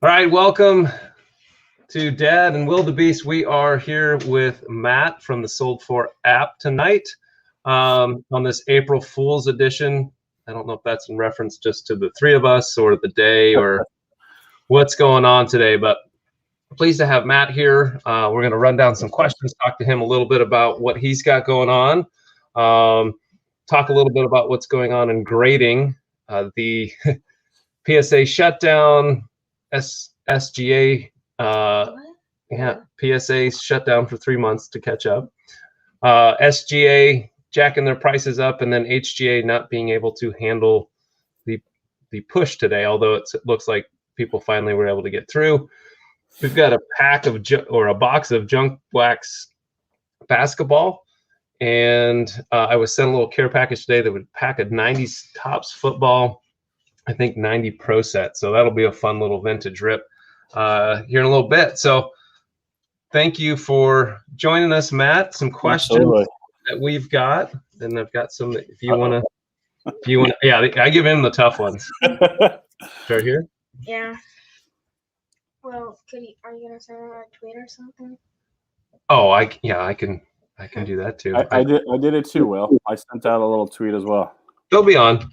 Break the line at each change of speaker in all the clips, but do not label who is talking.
All right, welcome to Dad and Wildebeest. We are here with Matt from the Sold For app tonight on this April Fool's edition. I don't know if that's in reference just to the three of us or the day or what's going on today, but pleased to have Matt here. We're going to run down some questions, talk to him a little bit about what he's got going on, talk a little bit about what's going on in grading, the PSA shutdown, SGA, PSA shut down for 3 months to catch up. SGA jacking their prices up, and then HGA not being able to handle the push today, although it looks like people finally were able to get through. We've got a pack of a box of Junk Wax basketball, and I was sent a little care package today that would pack a 90s Topps football, I think 90 Pro set. So that'll be a fun little vintage rip here in a little bit. So thank you for joining us, Matt. Some questions that we've got, and I've got some if you want to, yeah, I give him the tough ones. Right here.
Yeah. Well, are you gonna send a tweet or something?
Oh, I can do that too.
I did it too, Will. I sent out a little tweet as well.
They'll be on.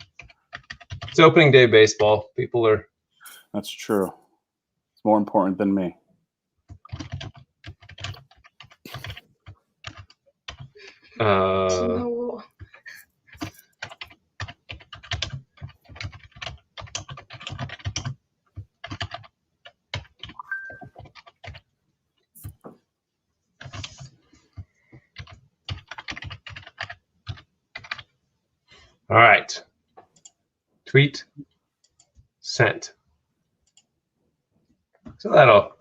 It's opening day baseball. People are.
That's true. It's more important than me.
No.
All right. Tweet sent. So that'll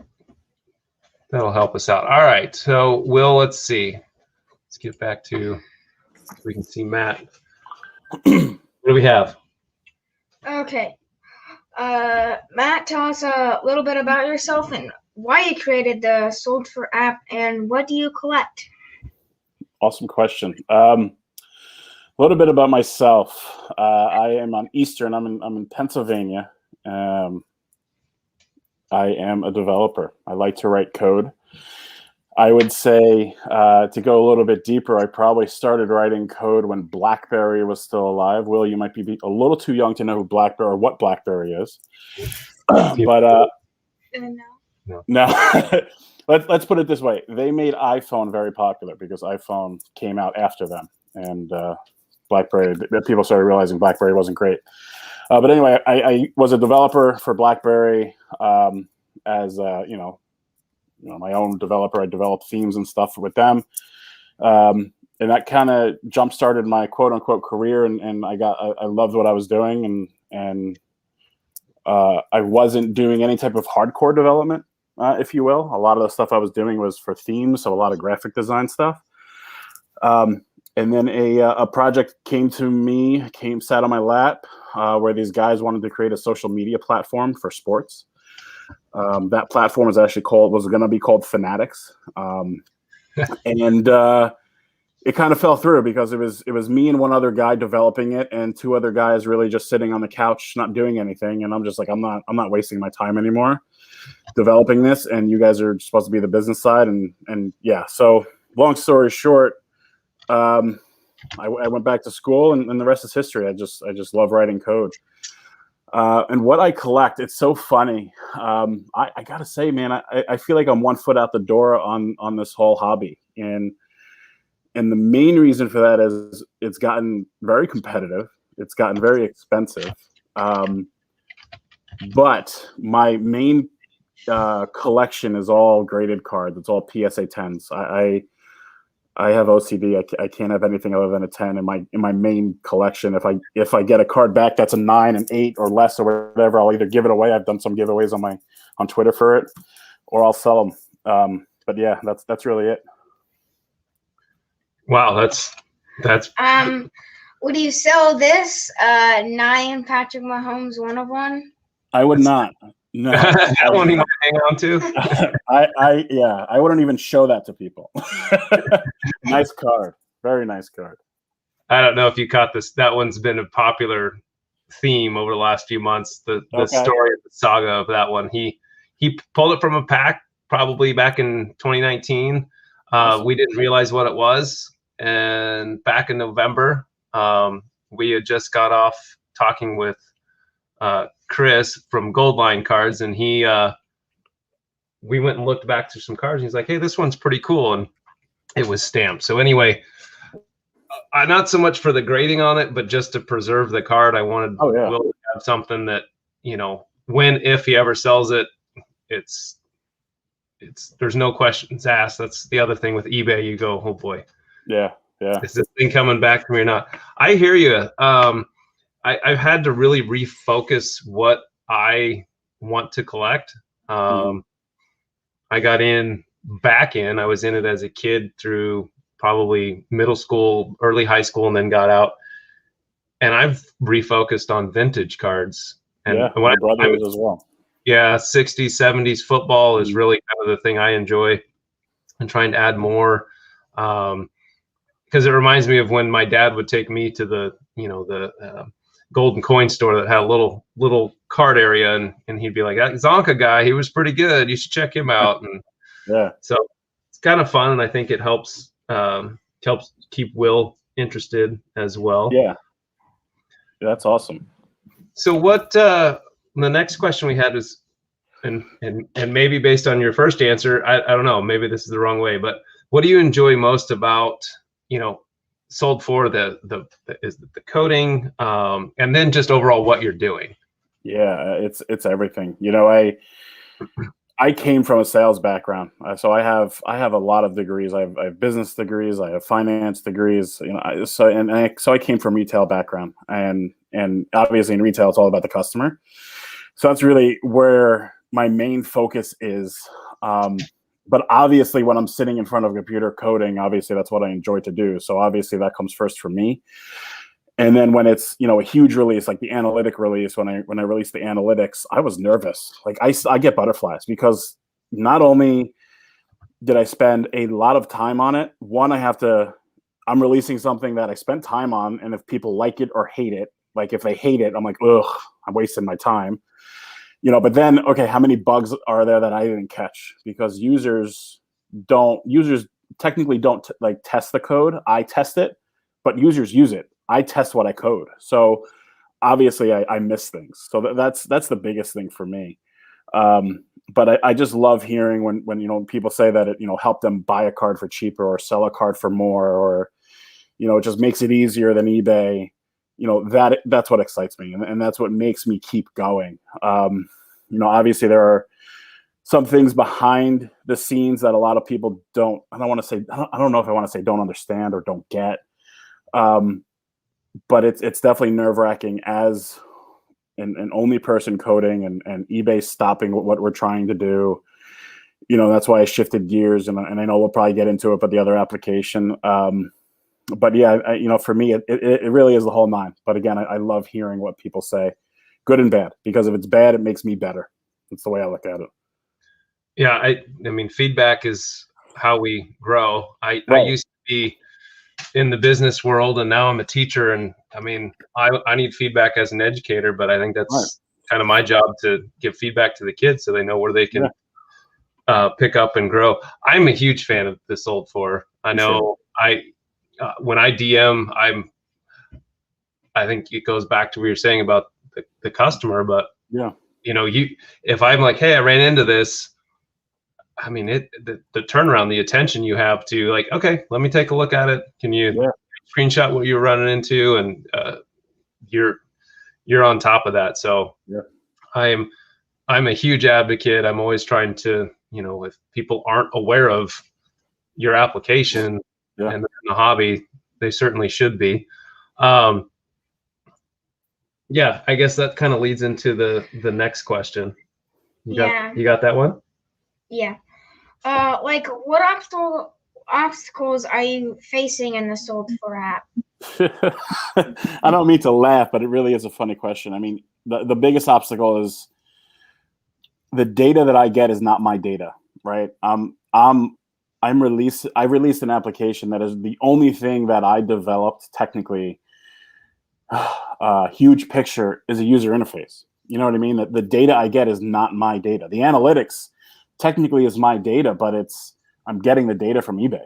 help us out. All right. So Will, let's see. Let's get back to so we can see Matt. What do we have?
Okay. Matt, tell us a little bit about yourself and why you created the Sold For app and what do you collect?
Awesome question. A little bit about myself. I am on Eastern. I'm in Pennsylvania. I am a developer. I like to write code. I would say to go a little bit deeper, I probably started writing code when BlackBerry was still alive. Will, you might be a little too young to know who BlackBerry or what BlackBerry is. But no. Let's put it this way. They made iPhone very popular because iPhone came out after them. And BlackBerry, people started realizing BlackBerry wasn't great. But anyway, I was a developer for BlackBerry as my own developer. I developed themes and stuff with them, and that kind of jump started my quote unquote career. And I loved what I was doing, and I wasn't doing any type of hardcore development, if you will. A lot of the stuff I was doing was for themes, so a lot of graphic design stuff. And then a project sat on my lap where these guys wanted to create a social media platform for sports. That platform was going to be called Fanatics. And it kind of fell through because it was me and one other guy developing it and two other guys really just sitting on the couch, not doing anything. And I'm just like, I'm not wasting my time anymore developing this. And you guys are supposed to be the business side. And yeah, so long story short, I went back to school and the rest is history. I just love writing code. And what I collect, it's so funny. I gotta say, man, I feel like I'm 1 foot out the door on this whole hobby. And the main reason for that is it's gotten very competitive. It's gotten very expensive. But my main collection is all graded cards. It's all PSA 10s. I have OCD. I can't have anything other than a 10 in my main collection. If I get a card back that's a 9, an 8, or less or whatever, I'll either give it away. I've done some giveaways on Twitter for it, or I'll sell them. But yeah, that's really it.
Wow, that's.
Would you sell this 9 Patrick Mahomes 1-of-1?
I would not. No,
that one you might hang on to.
I wouldn't even show that to people. Nice card, very nice card.
I don't know if you caught this. That one's been a popular theme over the last few months. The story of the saga of that one. He he pulled it from a pack probably back in 2019. We didn't realize what it was, and back in November, we had just got off talking with Chris from Goldline Cards, and we went and looked back through some cards. And he's like, "Hey, this one's pretty cool," and it was stamped. So anyway, not so much for the grading on it, but just to preserve the card. I wanted Will to have something that, you know, if he ever sells it, it's there's no questions asked. That's the other thing with eBay. You go, oh boy,
yeah,
is this thing coming back to me or not? I hear you. I've had to really refocus what I want to collect. I got back in. I was in it as a kid through probably middle school, early high school, and then got out. And I've refocused on vintage cards. And
my brother is as well.
Yeah, 60s, 70s football is really kind of the thing I enjoy, and trying to add more. Because it reminds me of when my dad would take me to the Golden Coin store that had a little card area, and he'd be like, "That Zonka guy, he was pretty good. You should check him out." And so it's kind of fun, and I think it helps keep Will interested as well.
Yeah, that's awesome.
So what the next question we had is, and maybe based on your first answer, I don't know, maybe this is the wrong way, but what do you enjoy most about, Sold For the coding, and then just overall what you're doing?
Yeah, it's everything. I came from a sales background, so I have a lot of degrees. I have business degrees, I have finance degrees. So I came from retail background, and obviously in retail it's all about the customer. So that's really where my main focus is. But obviously when I'm sitting in front of a computer coding, obviously that's what I enjoy to do. So obviously that comes first for me. And then when it's, a huge release, like the analytic release, when I released the analytics, I was nervous. Like I get butterflies, because not only did I spend a lot of time on it, one, I'm releasing something that I spent time on. And if people like it or hate it, like if they hate it, I'm like, ugh, I'm wasting my time. But then, okay, how many bugs are there that I didn't catch? Because users technically don't test the code. I test it, but users use it. I test what I code. So obviously I miss things. So that's the biggest thing for me. But I just love hearing when people say that it, helped them buy a card for cheaper or sell a card for more, or, it just makes it easier than eBay. That's what excites me. And that's what makes me keep going. Obviously there are some things behind the scenes that a lot of people I don't know if I want to say don't understand or don't get. But it's definitely nerve-wracking as an only person coding and eBay stopping what we're trying to do. That's why I shifted gears, and I know we'll probably get into it, but the other application. But yeah, for me, it really is the whole nine. But again, I love hearing what people say, good and bad, because if it's bad, it makes me better. That's the way I look at it.
Yeah, I mean, feedback is how we grow. I used to be in the business world, and now I'm a teacher, and I mean, I need feedback as an educator, but I think that's kind of my job, to give feedback to the kids so they know where they can pick up and grow. I'm a huge fan of the Sold For. I know when I DM, I think it goes back to what you're saying about the customer, but if I'm like, hey, I ran into this, I mean, the turnaround, the attention you have to, like, okay, let me take a look at it. Can you screenshot what you're running into? And you're on top of that. So I'm a huge advocate. I'm always trying to, if people aren't aware of your application and they're in the hobby, they certainly should be. I guess that kind of leads into the next question. You got that one?
Yeah. What obstacles are you facing in the Sold For app?
I don't mean to laugh, but it really is a funny question. I mean, the biggest obstacle is the data that I get is not my data, right? I released an application that is the only thing that I developed technically. Huge picture is a user interface. You know what I mean? That the data I get is not my data. The analytics technically is my data, but I'm getting the data from eBay,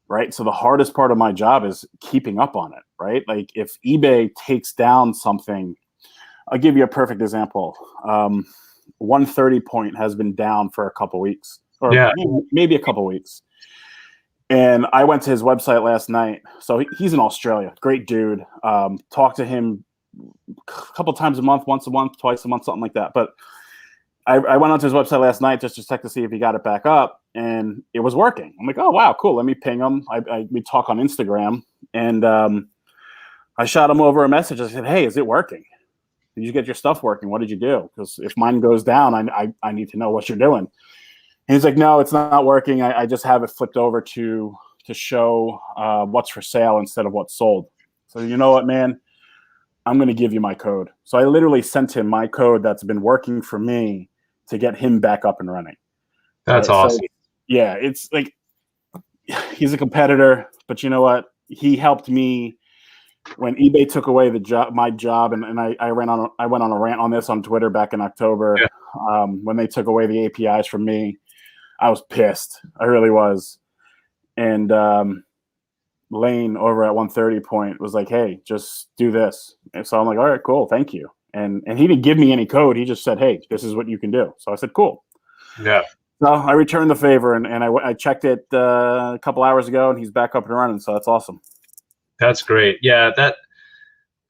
right? So the hardest part of my job is keeping up on it, right? Like if eBay takes down something, I'll give you a perfect example. 130 point has been down for a couple weeks, or maybe a couple weeks. And I went to his website last night. So he's in Australia, great dude. Talk to him a couple times a month, once a month, twice a month, something like that. But I went onto his website last night just to check to see if he got it back up, and it was working. I'm like, oh wow, cool. Let me ping him. We talk on Instagram, and I shot him over a message. I said, hey, is it working? Did you get your stuff working? What did you do? Because if mine goes down, I need to know what you're doing. And he's like, no, it's not working. I just have it flipped over to show what's for sale instead of what's sold. So you know what, man? I'm going to give you my code. So I literally sent him my code that's been working for me to get him back up and running.
That's awesome.
So, yeah, it's like he's a competitor, but you know what? He helped me when eBay took away my job, and I went on a rant on this on Twitter back in October. Yeah. When they took away the APIs from me, I was pissed. I really was. And Lane over at 130 point was like, hey, just do this. And so I'm like, all right, cool, thank you. And he didn't give me any code. He just said, hey, this is what you can do. So I said, cool.
Yeah.
So I returned the favor, and I checked it a couple hours ago, and he's back up and running. So that's awesome.
That's great. Yeah,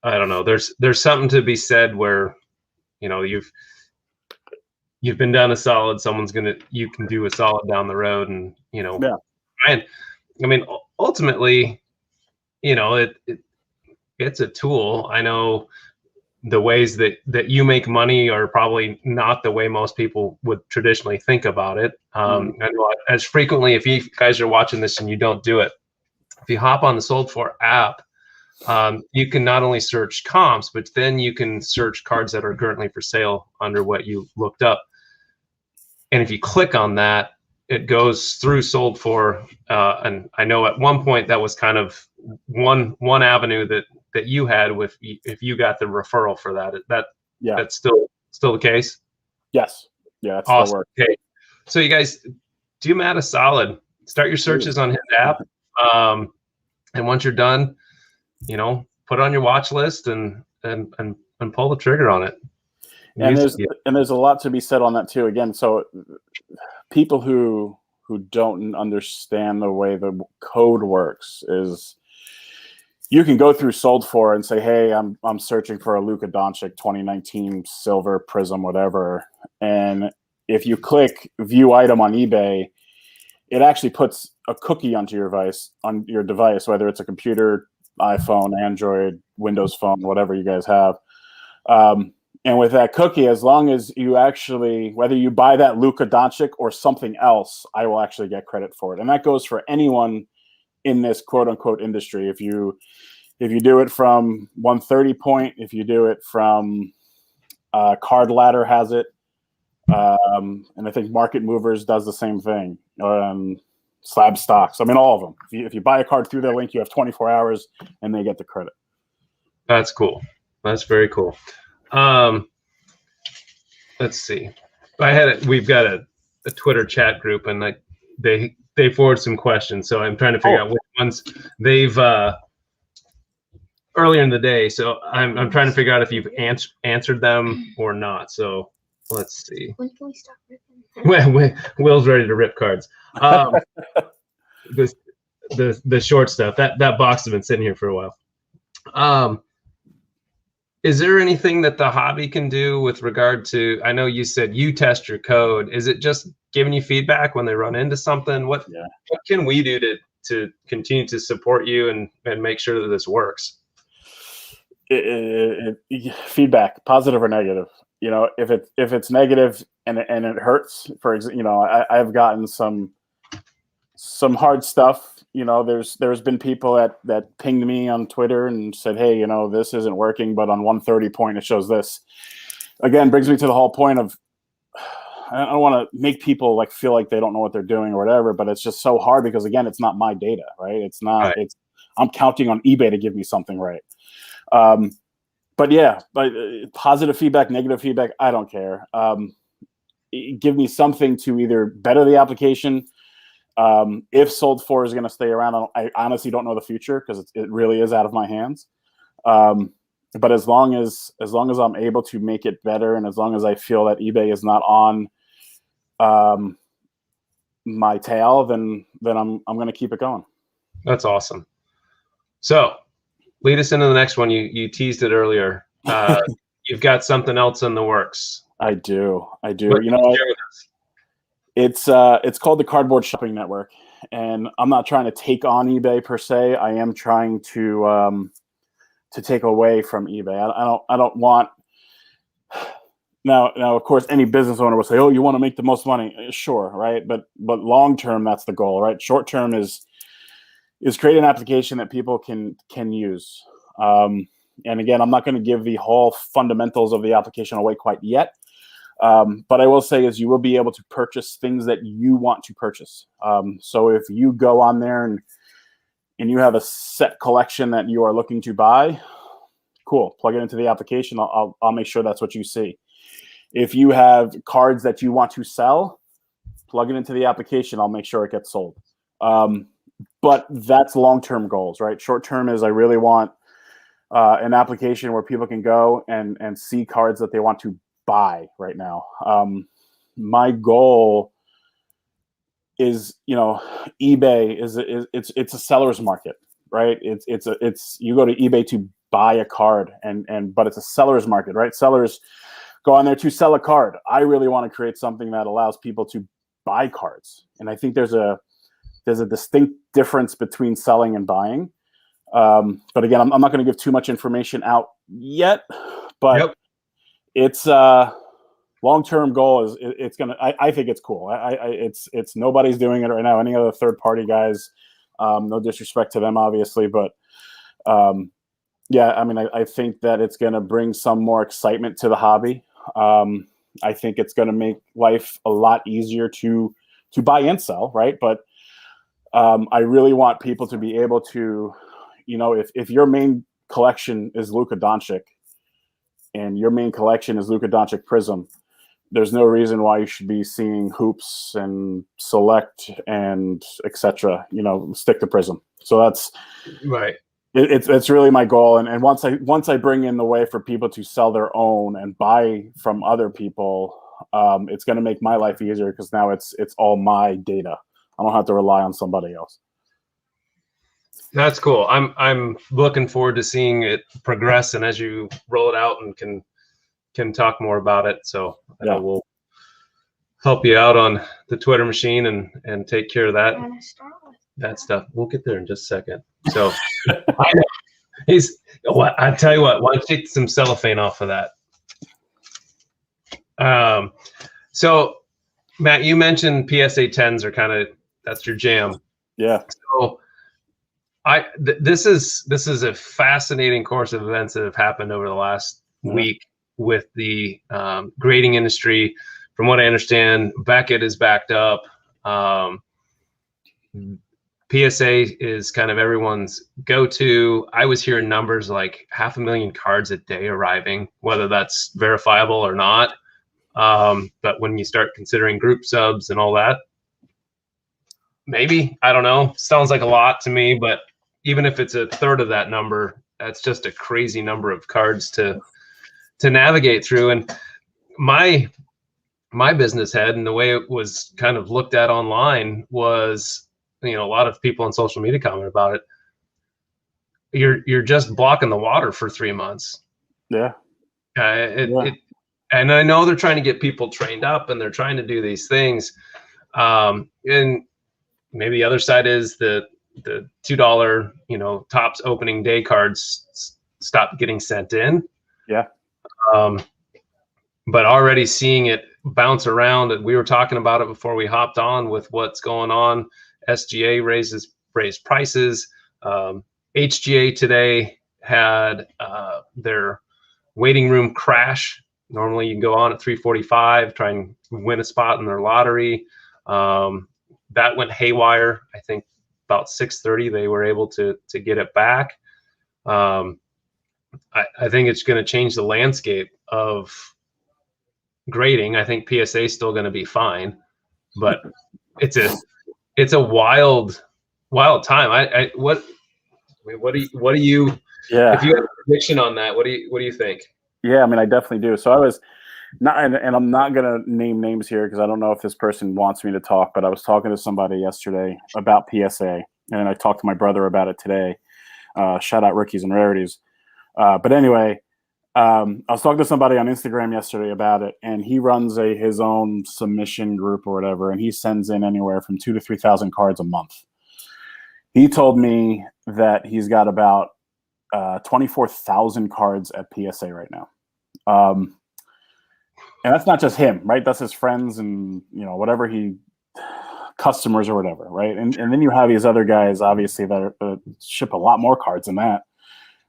I don't know. There's something to be said where, you know, you've been down a solid. You can do a solid down the road, and you know,
yeah.
And I mean, ultimately, you know, it's a tool. I know the ways that you make money are probably not the way most people would traditionally think about it. I know as frequently, if you guys are watching this and you don't do it, if you hop on the Sold For app, you can not only search comps, but then you can search cards that are currently for sale under what you looked up. And if you click on that, it goes through Sold For. And I know at one point that was kind of one avenue that you had with if you got the referral for that. That's still the case?
Yes. Yeah, that's
awesome.
Still works.
Okay. So you guys, do Matt a solid. Start your searches on his app. And once you're done, you know, put it on your watch list and pull the trigger on it.
And there's a lot to be said on that too. Again, so people who don't understand the way the code works is you can go through Sold For and say, hey, I'm searching for a Luka Doncic 2019 silver prism, whatever. And if you click view item on eBay, it actually puts a cookie on your device, whether it's a computer, iPhone, Android, Windows Phone, whatever you guys have. And with that cookie, as long as you actually, whether you buy that Luka Doncic or something else, I will actually get credit for it. And that goes for anyone in this quote unquote industry. If you do it from 130 point, if you do it from Card Ladder has it. And I think Market Movers does the same thing. Slab Stocks. I mean, all of them. If you buy a card through their link, you have 24 hours and they get the credit.
That's cool. That's very cool. Let's see. We've got a Twitter chat group, and they forward some questions. So I'm trying to figure out which ones they've earlier in the day. So I'm trying to figure out if you've answered them or not. So let's see.
When can we stop ripping?
Will's ready to rip cards. The short stuff, that box has been sitting here for a while. Is there anything that the hobby can do with regard to, I know you said you test your code. Is it just giving you feedback when they run into something? What can we do to continue to support you and make sure that this works?
Feedback, positive or negative. You know, if it's negative and it hurts, for example, you know, I've gotten some hard stuff. You know, there's been people that pinged me on Twitter and said, hey, you know, this isn't working, but on 130 point it shows this. Again, brings me to the whole point of I don't want to make people like feel like they don't know what they're doing or whatever, but it's just so hard because again, it's not my data, right? It's not. Right. I'm counting on eBay to give me something right. but yeah, positive feedback, negative feedback, I don't care. Give me something to either better the application. If Sold For is going to stay around, I honestly don't know the future because it really is out of my hands. But as long as I'm able to make it better, and as long as I feel that eBay is not on my tail, then I'm going to keep it going.
That's awesome. So lead us into the next one. You teased it earlier. You've got something else in the works.
I do.
What
You
can you
know,
share with us?
it's called the Cardboard Shopping Network, and I'm not trying to take on eBay per se. I am trying to take away from eBay. I don't want. Now, of course, any business owner will say, "Oh, you want to make the most money." Sure, right? But long term, that's the goal, right? Short term is create an application that people can use. And again, I'm not going to give the whole fundamentals of the application away quite yet. But I will say is you will be able to purchase things that you want to purchase. So if you go on there and you have a set collection that you are looking to buy, cool. Plug it into the application. I'll make sure that's what you see. If you have cards that you want to sell, plug it into the application. I'll make sure it gets sold. But that's long-term goals, right? Short-term is I really want an application where people can go and see cards that they want to buy right now. My goal is, eBay it's a seller's market, right? It's you go to eBay to buy a card but it's a seller's market, right? Sellers go on there to sell a card. I really want to create something that allows people to buy cards. And I think there's a distinct difference between selling and buying. But again, I'm not going to give too much information out yet, but
Yep.
It's long-term goal is it's going to, I think it's cool. It's nobody's doing it right now. Any other third-party guys, no disrespect to them, obviously, but yeah, I mean, I think that it's going to bring some more excitement to the hobby. I think it's going to make life a lot easier to buy and sell, right? But I really want people to be able to, if your main collection is Luka Doncic and your main collection is Luka Doncic Prism, there's no reason why you should be seeing Hoops and Select and etc. Stick to Prism. So that's
Right.
It's really my goal. And once I bring in the way for people to sell their own and buy from other people, it's going to make my life easier because now it's all my data. I don't have to rely on somebody else.
That's cool. I'm looking forward to seeing it progress, and as you roll it out and can talk more about it. So
Yeah.
we'll help you out on the Twitter machine and take care of that stuff. We'll get there in just a second. So I know I tell you what, why don't you take some cellophane off of that? So Matt, you mentioned PSA 10s are that's your jam.
Yeah.
So this is a fascinating course of events that have happened over the last week with the grading industry. From what I understand, Beckett is backed up. PSA is kind of everyone's go-to. I was hearing numbers like 500,000 cards a day arriving, whether that's verifiable or not. But when you start considering group subs and all that, maybe, I don't know, sounds like a lot to me, but even if it's a third of that number, that's just a crazy number of cards to navigate through. And my business head and the way it was kind of looked at online was, a lot of people on social media comment about it. You're just blocking the water for 3 months.
Yeah.
And I know they're trying to get people trained up and they're trying to do these things. And maybe the other side is the $2, Topps opening day cards stop getting sent in.
Yeah.
But already seeing it bounce around, and we were talking about it before we hopped on with what's going on. SGA raised prices. HGA today had their waiting room crash. Normally you can go on at 345, try and win a spot in their lottery. That went haywire. I think about 6:30 they were able to get it back. I think it's going to change the landscape of grading. I think PSA is still going to be fine, but it's a wild time. What do you
Yeah.
if you have a prediction on that, what do you think?
Yeah, I mean, I definitely do. So I was not, and I'm not going to name names here because I don't know if this person wants me to talk, but I was talking to somebody yesterday about PSA, and I talked to my brother about it today. Shout out Rookies and Rarities. But anyway, I was talking to somebody on Instagram yesterday about it, and he runs his own submission group or whatever, and he sends in anywhere from 2,000 to 3,000 cards a month. He told me that he's got about 24,000 cards at PSA right now. And that's not just him, right? That's his friends and, whatever customers or whatever, right? And then you have these other guys, obviously, that ship a lot more cards than that,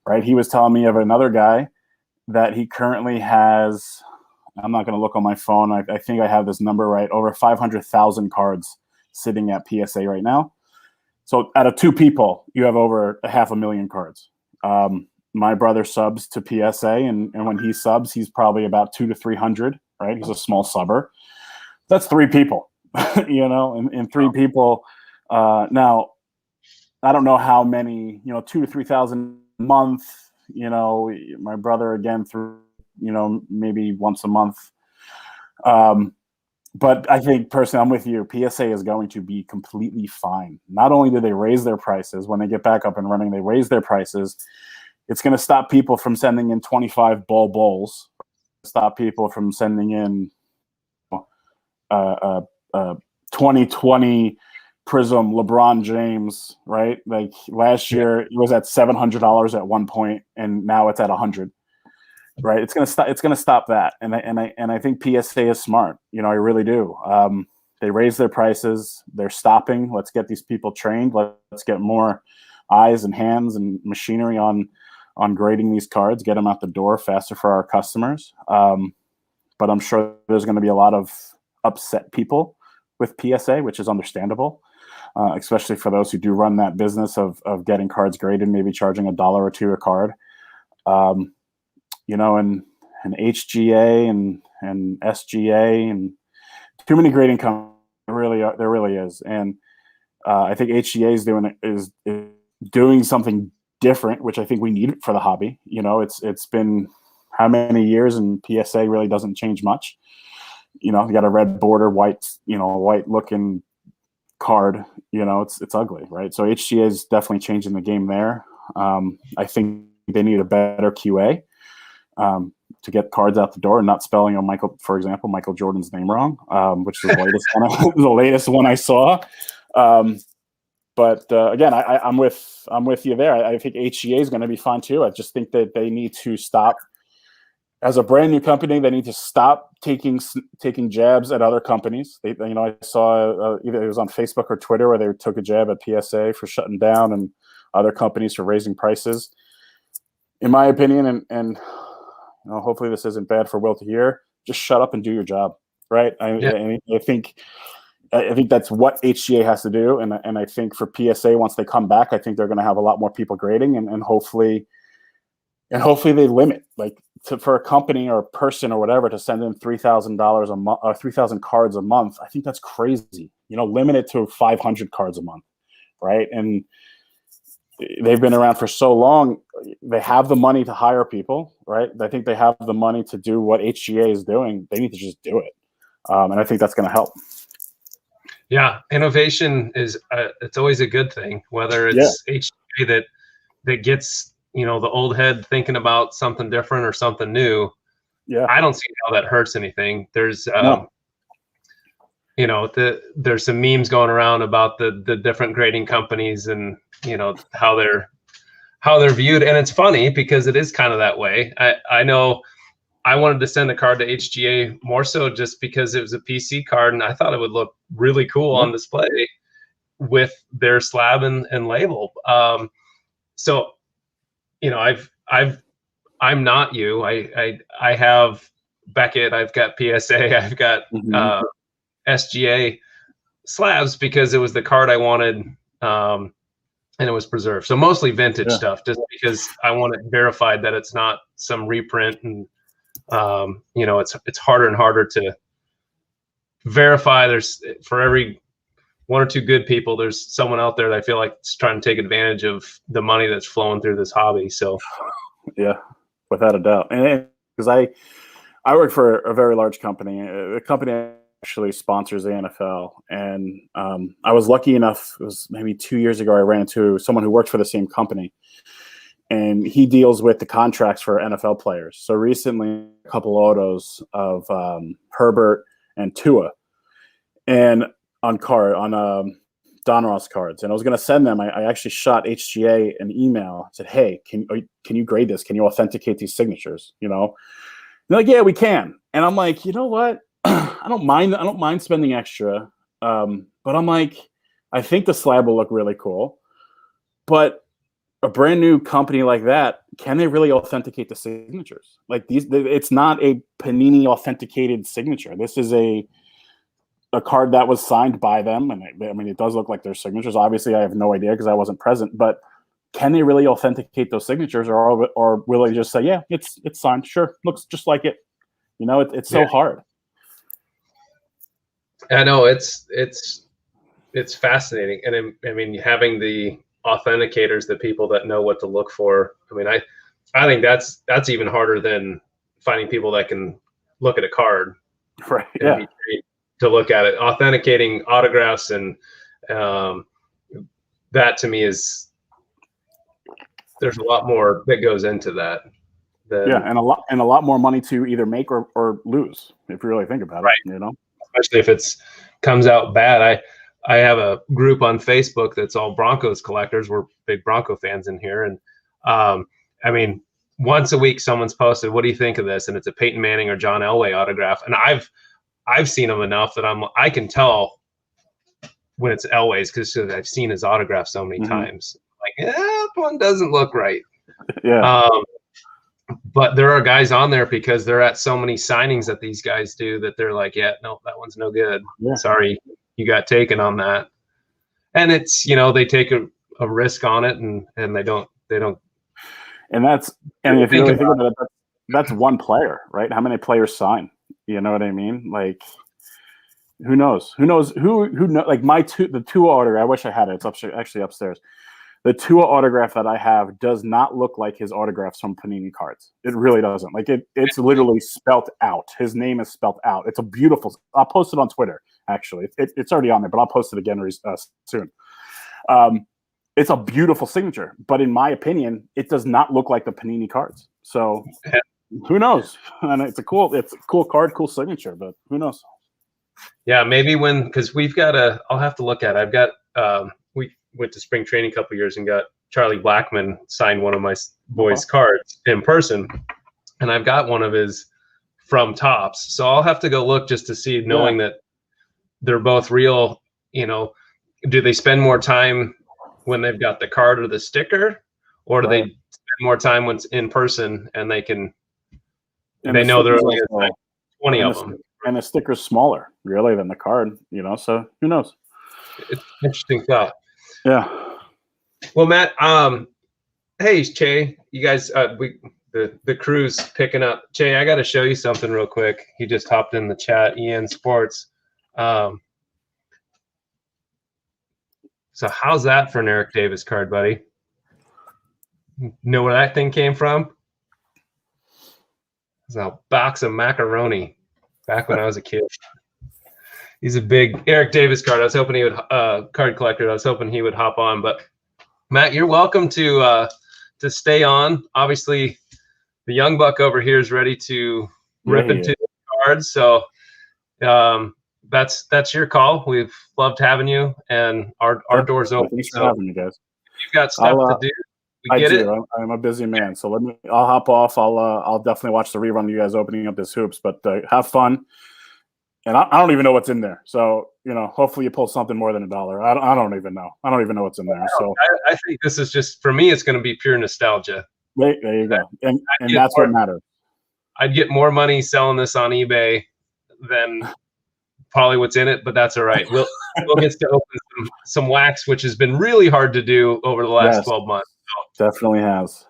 right? He was telling me of another guy that he currently has, I'm not going to look on my phone. I think I have this number right, over 500,000 cards sitting at PSA right now. So out of two people, you have over 500,000 cards. My brother subs to PSA, and when he subs, he's probably about 200 to 300, right? He's a small subber. That's three people, and three people. Now, I don't know how many, 2,000 to 3,000 a month. My brother again through, maybe once a month. But I think personally, I'm with you. PSA is going to be completely fine. Not only do they raise their prices when they get back up and running, they raise their prices. It's going to stop people from sending in 25 bowls. Stop people from sending in 2020 Prism LeBron James, right? Like last year, it was at $700 at one point, and now it's at $100. Right? It's gonna stop that, and I think PSA is smart. I really do. They raise their prices. They're stopping. Let's get these people trained. Let's get more eyes and hands and machinery on grading these cards. Get them out the door faster for our customers. But I'm sure there's going to be a lot of upset people with PSA, which is understandable, especially for those who do run that business of getting cards graded, maybe charging $1 or $2 a card. And HGA and SGA and too many grading companies. There really is. And I think HGA is doing something different, which I think we need for the hobby. It's been how many years, and PSA really doesn't change much. You got a red border, white looking card. It's ugly, right? So HGA is definitely changing the game there. I think they need a better QA. To get cards out the door and not spelling for example, Michael Jordan's name wrong, which is the latest one I saw. But again, I'm with you there. I think HGA is going to be fine too. I just think that they need to stop, as a brand new company, they need to stop taking jabs at other companies. I saw either it was on Facebook or Twitter where they took a jab at PSA for shutting down and other companies for raising prices. In my opinion, and hopefully this isn't bad for Will to hear, just shut up and do your job, right? I think that's what HGA has to do, and I think for PSA, once they come back, I think they're going to have a lot more people grading, and hopefully they limit, for a company or a person or whatever to send in $3,000 a month or 3,000 cards a month. I think that's crazy. Limit it to 500 cards a month, right? And they've been around for so long. They have the money to hire people, right? I think they have the money to do what HGA is doing. They need to just do it. And I think that's going to help.
Yeah. Innovation is, it's always a good thing, whether it's HGA that gets, the old head thinking about something different or something new.
Yeah.
I don't see how that hurts anything. There's,
No.
There's some memes going around about the different grading companies and, how they're viewed. And it's funny because it is kind of that way. I know I wanted to send a card to HGA more so just because it was a PC card, and I thought it would look really cool on display with their slab and label. So, I'm not you. I have Beckett, I've got PSA, I've got SGA slabs because it was the card I wanted and it was preserved. So mostly vintage
Yeah.
stuff, just because I want it verified that it's not some reprint. And it's harder and harder to verify. There's, for every one or two good people, there's someone out there that I feel like is trying to take advantage of the money that's flowing through this hobby. So
yeah, without a doubt. And because I work for a very large company. The company actually sponsors the NFL, and I was lucky enough. It was maybe 2 years ago. I ran into someone who worked for the same company, and he deals with the contracts for NFL players. So recently, a couple autos of Herbert and Tua, and on Don Ross cards, and I was going to send them. I actually shot HGA an email. Said, "Hey, can you grade this? Can you authenticate these signatures?" You know, they're like, "Yeah, we can." And I'm like, you know what? I don't mind spending extra, but I'm like, I think the slab will look really cool, but a brand new company like that, can they really authenticate the signatures? Like it's not a Panini authenticated signature. This is a card that was signed by them, and I mean, it does look like their signatures. Obviously, I have no idea because I wasn't present, but can they really authenticate those signatures, or will they just say, yeah, it's signed? Sure, looks just like it. You know, it's so hard.
I know it's fascinating, and I mean, having the authenticators, the people that know what to look for. I mean, I think that's even harder than finding people that can look at a card,
right? Yeah.
To look at it, authenticating autographs, and that to me is, there's a lot more that goes into that.
And a lot more money to either make or lose, if you really think about it. You know,
especially if it's comes out bad. I have a group on Facebook that's all Broncos collectors. We're big Bronco fans in here, and I mean, once a week someone's posted, "What do you think of this?" And it's a Peyton Manning or John Elway autograph, and I've seen them enough that I can tell when it's Elway's, because I've seen his autograph so many times. Like, that one doesn't look right.
Yeah.
But there are guys on there because they're at so many signings that these guys do that they're like, yeah, no, that one's no good. Yeah. Sorry, you got taken on that. And it's, they take a risk on it, and they don't.
And if you really think about it, that's one player, right? How many players sign? You know what I mean? Like, who knows? Who knows? Who know? Like the Tua autograph. I wish I had it. It's actually upstairs. The Tua autograph that I have does not look like his autographs from Panini cards. It really doesn't. Like it's literally spelt out. His name is spelt out. It's a beautiful. I'll post it on Twitter. Actually, it's already on there, but I'll post it again soon. It's a beautiful signature, but in my opinion, it does not look like the Panini cards. So. Who knows? And it's a cool card, cool signature, but who knows?
Yeah, maybe because I'll have to look at it. I've got, we went to spring training a couple years and got Charlie Blackmon signed one of my boys' cards in person, and I've got one of his from Topps. So I'll have to go look just to see, knowing that they're both real. Do they spend more time when they've got the card or the sticker, or do they spend more time when it's in person and they can? And they know there are only 20 of them.
And the sticker's smaller, really, than the card, so who knows?
It's interesting thought.
Yeah.
Well, Matt, hey, Che, you guys, the crew's picking up. Che, I got to show you something real quick. He just hopped in the chat, EN Sports. So how's that for an Eric Davis card, buddy? Know where that thing came from? It's a box of macaroni back when I was a kid. He's a big Eric Davis card. I was hoping he would card collector. I was hoping he would hop on. But Matt, you're welcome to stay on. Obviously, the young buck over here is ready to rip into the cards. So that's your call. We've loved having you, and our doors open.
Thanks for having me, guys.
You've got stuff to do.
I do. I'm a busy man, so I'll hop off. I'll definitely watch the rerun of you guys opening up this hoops, but have fun. And I don't even know what's in there, so hopefully you pull something more than $1. I don't even know. I don't even know what's in there. So
I think this is just, for me, it's going to be pure nostalgia.
There you go, and that's what matters.
I'd get more money selling this on eBay than probably what's in it, but that's all right. We'll get to open some wax, which has been really hard to do over the last 12 months.
Definitely has.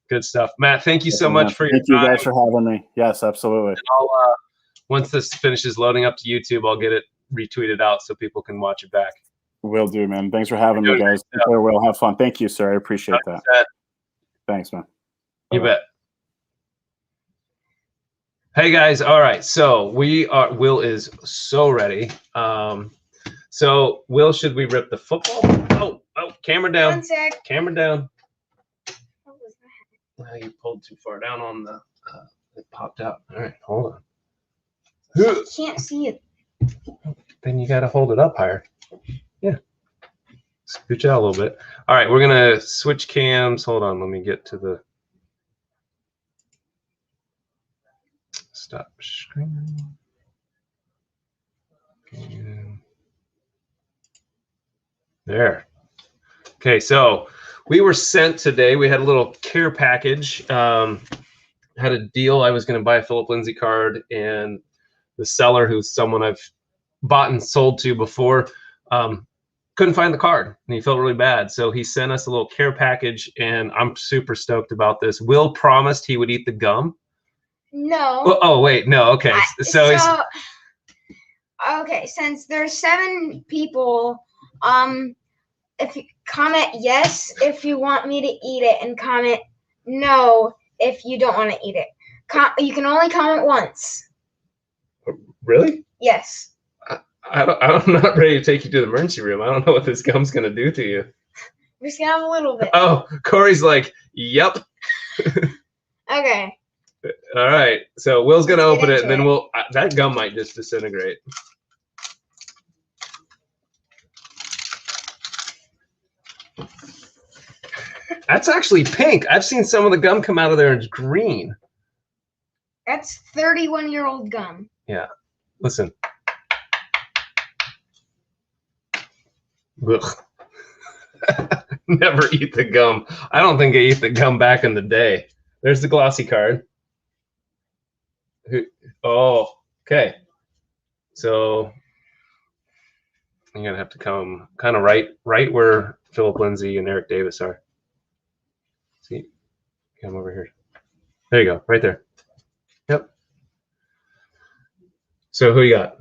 Good stuff. Matt, thank you so much for your time.
Thank you guys for having me. Yes, absolutely.
And I'll, once this finishes loading up to YouTube, I'll get it retweeted out so people can watch it back.
Will do, man. Thanks for having me, guys. Will have fun. Thank you, sir. I appreciate that. Thanks, man.
You bet. Hey guys, all right. So Will is so ready. So Will, should we rip the football? Oh, camera down.
1 sec.
Camera down.
What was that?
Well, you pulled too far down on the. It popped out. All right, hold on.
Can't see it.
Then you got to hold it up higher. Yeah. Scooch out a little bit. All right, we're gonna switch cams. Hold on, let me get to the. Stop screen. And there. Okay, so we were sent today. We had a little care package. Had a deal. I was going to buy a Philip Lindsay card, and the seller, who's someone I've bought and sold to before, couldn't find the card, and he felt really bad. So he sent us a little care package, and I'm super stoked about this. Will promised he would eat the gum.
No.
Oh wait, no. Okay, so
okay. Since there's 7 people, if you comment yes if you want me to eat it, and comment no if you don't want to eat it. You can only comment once.
Really?
Yes.
I'm not ready to take you to the emergency room. I don't know what this gum's gonna do to you.
We're just gonna have a little bit.
Oh, Corey's like, yep.
Okay.
All right. So Will's gonna open it, and then
into
that gum might just disintegrate. That's actually pink. I've seen some of the gum come out of there and it's green.
That's 31-year-old gum.
Yeah. Listen. Ugh. Never eat the gum. I don't think I ate the gum back in the day. There's the glossy card. Oh, okay. So you're gonna have to come kind of right where Philip Lindsay and Eric Davis are. See, come over here. There you go, right there. Yep. So who you got?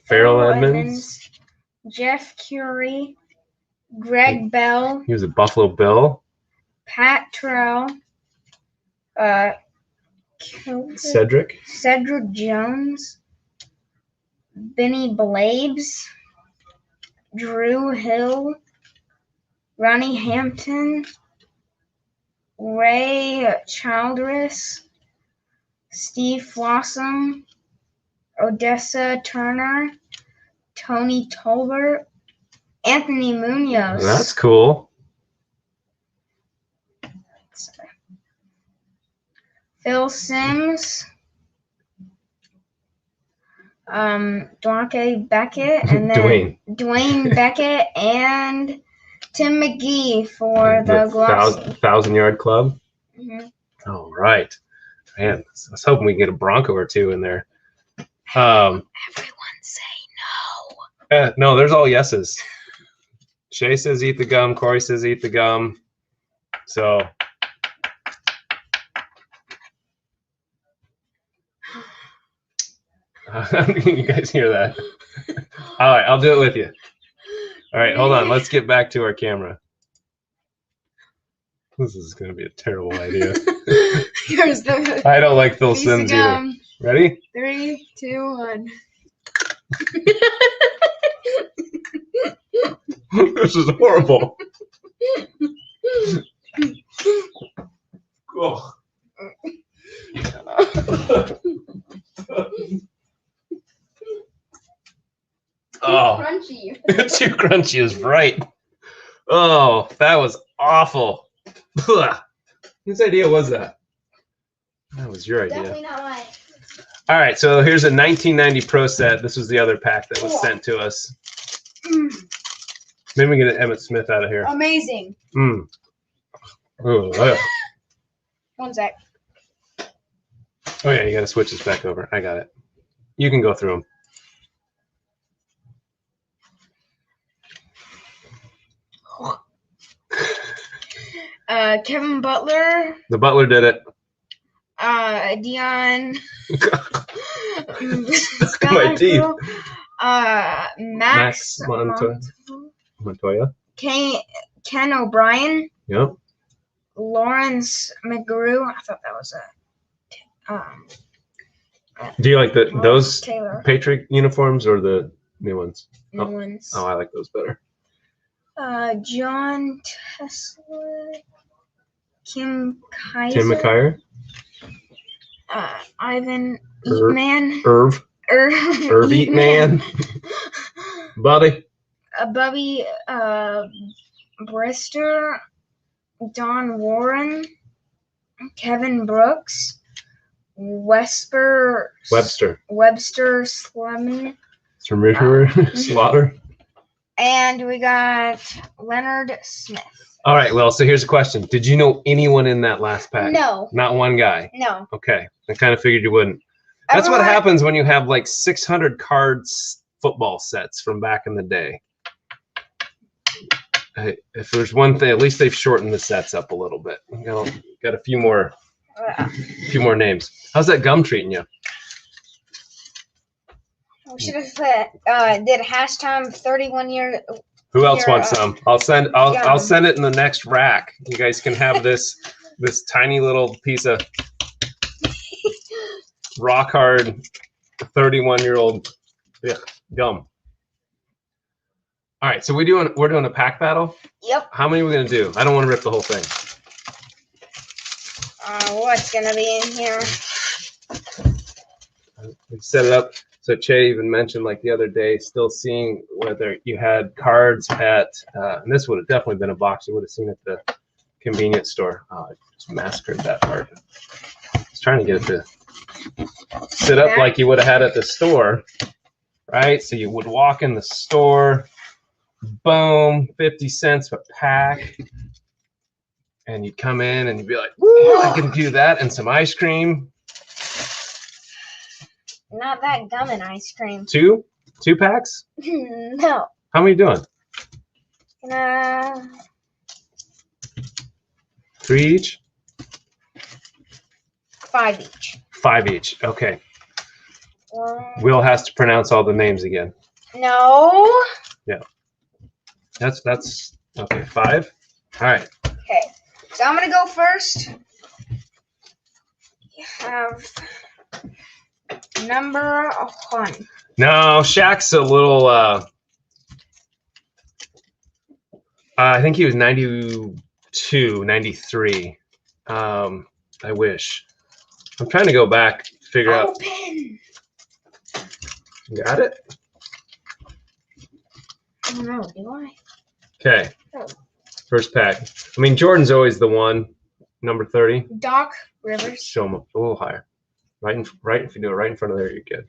Farrell Edmonds,
Jeff Curie, Greg Bell.
He was a Buffalo Bill.
Pat Terrell.
Cedric
Jones. Benny Blabes. Drew Hill. Ronnie Hampton. Ray Childress. Steve Flossum. Odessa Turner. Tony Tolbert. Anthony Munoz.
That's cool.
Phil Sims. Dwayne Beckett, and then Dwayne Beckett and Tim McGee for the
1,000-yard club.
Mm-hmm.
All right, man. I was hoping we could get a Bronco or two in there.
Everyone say no.
No, there's all yeses. Shay says eat the gum. Corey says eat the gum. So. You guys hear that? All right, I'll do it with you. All right, hold on. Let's get back to our camera. This is going to be a terrible idea. I don't like Phil Sims either. Ready?
3, 2, 1.
This is horrible. Oh. Oh,
Crunchy.
Too crunchy is right. Oh, that was awful. Whose idea was that? That was your idea.
Definitely not mine.
All right, so here's a 1990 Pro set. This was the other pack that was sent to us. Maybe we get Emmitt Smith out of here.
Amazing.
Ooh,
1 sec.
Oh yeah, you got to switch this back over. I got it. You can go through them.
Kevin Butler.
The Butler did it.
Dion.
My teeth.
Max
Montoya.
Ken O'Brien.
Yep.
Lawrence McGrew. I thought that was
Do you like those
Taylor.
Patriot uniforms or the new ones?
New ones.
Oh, I like those better.
John Tesla. Kim Kaiser.
Tim McKyer.
Ivan
Irv.
Eatman.
Irv
Eatman.
Buddy.
Bubby Brister. Don Warren. Kevin Brooks. Webster Slemon.
Slaughter.
And we got Leonard Smith.
All right, well, so here's a question. Did you know anyone in that last pack?
No.
Not one guy?
No.
Okay, I kind of figured you wouldn't. That's what
Everyone-
happens when you have like 600 cards football sets from back in the day. If there's one thing, at least they've shortened the sets up a little bit. Got a few more names. How's that gum treating you?
We should have did hashtag 31 year.
Who else
Here,
wants some? I'll send it in the next rack. You guys can have this tiny little piece of rock hard 31-year-old gum. All right, so we're doing a pack battle.
Yep.
How many are we gonna do? I don't want to rip the whole thing.
What's gonna be in here?
We set it up. So Che even mentioned like the other day, still seeing whether you had cards at, and this would have definitely been a box you would have seen at the convenience store. Oh, I just massacred that part. I was trying to get it to sit up like you would have had at the store, right? So you would walk in the store, boom, 50 cents a pack. And you'd come in and you'd be like, woo, I can do that and some ice cream.
Not that gum and ice cream.
Two packs?
No.
How many doing? 3 each?
5 each.
5 each. Okay. Will has to pronounce all the names again.
No.
Yeah. That's okay. 5. All right.
Okay. So I'm gonna go first. You have number 1.
No, Shaq's a little. I think he was 92, 93. I wish. I'm trying to go back, figure out.
Open.
Got it?
I don't know. Do I?
Okay.
Oh.
First pack. I mean, Jordan's always the one. Number 30.
Doc Rivers.
Show him a little higher. Right. If you do it right in front of there, you're good.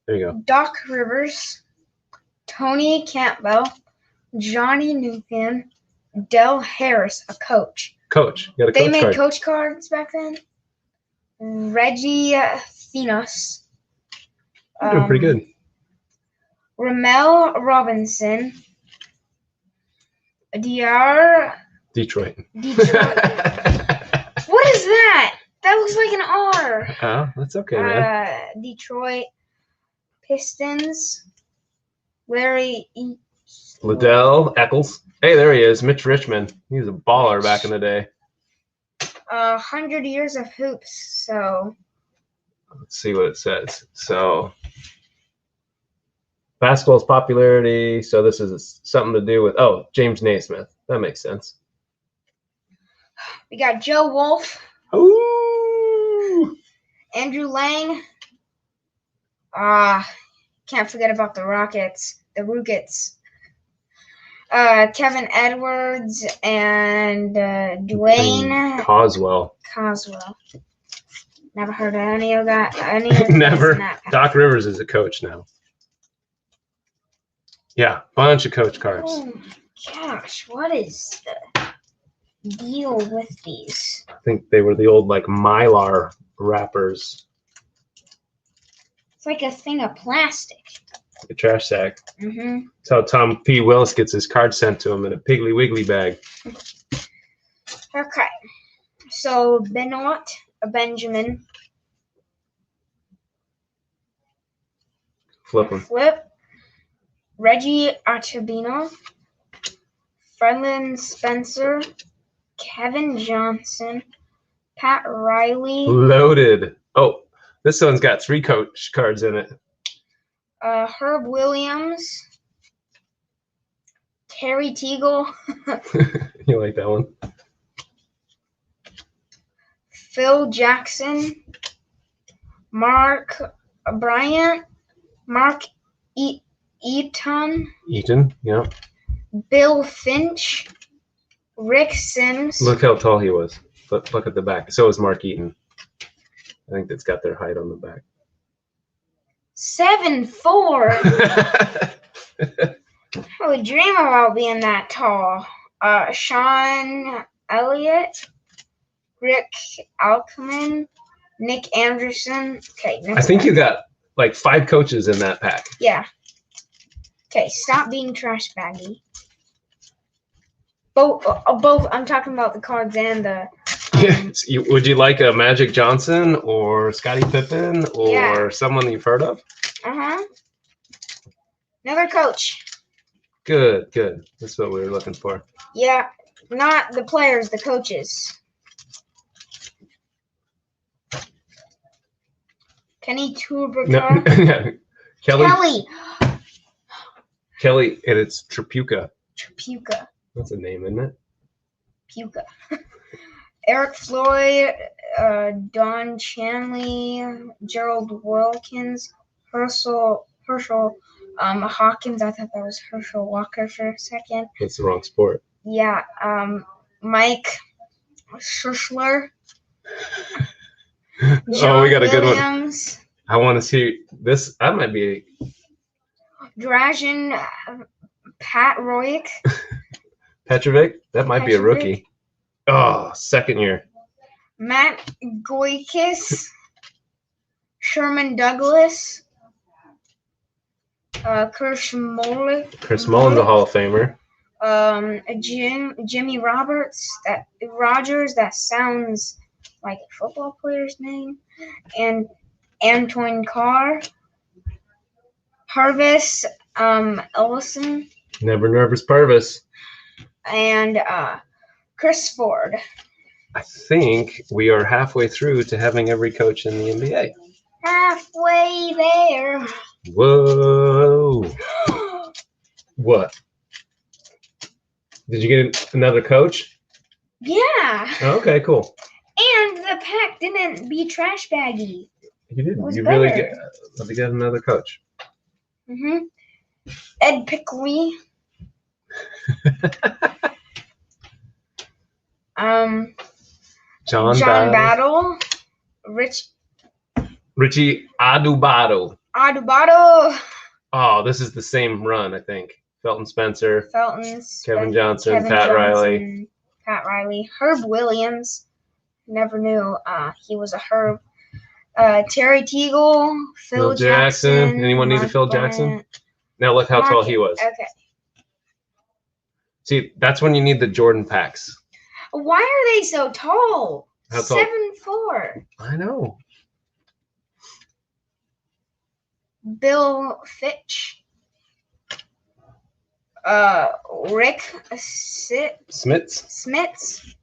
There you go.
Doc Rivers. Tony Campbell. Johnny Newton. Del Harris, a coach.
Coach. You got a
They
coach
made
card.
coach cards back then. Reggie Thenos.
You're doing pretty good.
Ramel Robinson. DR.
Detroit.
Detroit. What is that? That looks like an R.
That's okay, man.
Detroit Pistons. Larry
Liddell Eccles. Hey, there he is. Mitch Richmond. He was a baller back in the day.
100 years of hoops. So
Let's see what it says. So basketball's popularity. So this is something to do with James Naismith. That makes sense.
we got Joe Wolf.
Ooh.
Andrew Lang. Can't forget about the Rockets. The Rookets. Kevin Edwards and Dwayne
Coswell.
Coswell. Never heard of any of that. Any of
Never.
that.
Doc Rivers is a coach now. Yeah, bunch of coach cards.
Oh my gosh, what is the deal with these?
I think they were the old like Mylar wrappers.
It's like a thing of plastic.
A trash sack.
Mm-hmm.
That's how Tom P. Willis gets his card sent to him in a Piggly Wiggly bag.
Okay. So Benoit, Benjamin,
Flip them.
Flip, Reggie Artabino, Fredlin Spencer, Kevin Johnson, Pat Riley,
Loaded. Oh, this one's got 3 coach cards in it.
Herb Williams, Terry Teagle,
You like that one?
Phil Jackson, Mark Bryant, Mark Eaton,
Eaton. Yeah.
Bill Finch, Rick Sims.
Look how tall he was. Look at the back. So is Mark Eaton. I think that's got their height on the back.
7'4". I would dream about being that tall. Sean Elliott, Rick Alkman, Nick Anderson. Okay,
I think you got like 5 coaches in that pack.
Yeah. Okay, stop being trash baggy. Both. I'm talking about the cards and the.
Would you like a Magic Johnson or Scottie Pippen or someone you've heard of?
Another coach.
Good. That's what we were looking for.
Yeah, not the players, the coaches. Kenny Tubercar.
No. Kelly, and it's Tripucka.
Tripucka.
That's a name, isn't it?
Puka. Eric Floyd, Don Chanley, Gerald Wilkins, Herschel Hawkins. I thought that was Herschel Walker for a second.
That's the wrong sport.
Yeah. Mike Schuschler.
Oh, we got a good
Williams,
one. I want to see this. That might be
Dražen Petrovic.
Petrovic. That might be a rookie. Oh, second year.
Matt Goikis. Sherman Douglas. Chris Mullin.
Chris Mullin's a Hall of Famer.
Jimmy Rogers. That sounds like a football player's name. And Antoine Carr. Purvis Ellison.
Never nervous Purvis.
And Chris Ford.
I think we are halfway through to having every coach in the NBA.
Halfway there.
Whoa. What? Did you get another coach?
Yeah.
Oh, okay, cool.
And the pack didn't be trash baggy.
You didn't.
Was
You
better.
really get another coach.
Ed Pickley.
John
Battle.
Richie Adubato.
Oh,
this is the same run, I think. Felton Spencer.
Kevin
Johnson. Pat Riley.
Herb Williams. Never knew he was a Herb. Terry Teagle. Phil Jackson.
Anyone need a Phil Jackson? Now look how tall he was.
Okay.
See, that's when you need the Jordan packs.
Why are they so tall?
How tall?
7'4".
I know.
Bill Fitch. Rick Smits.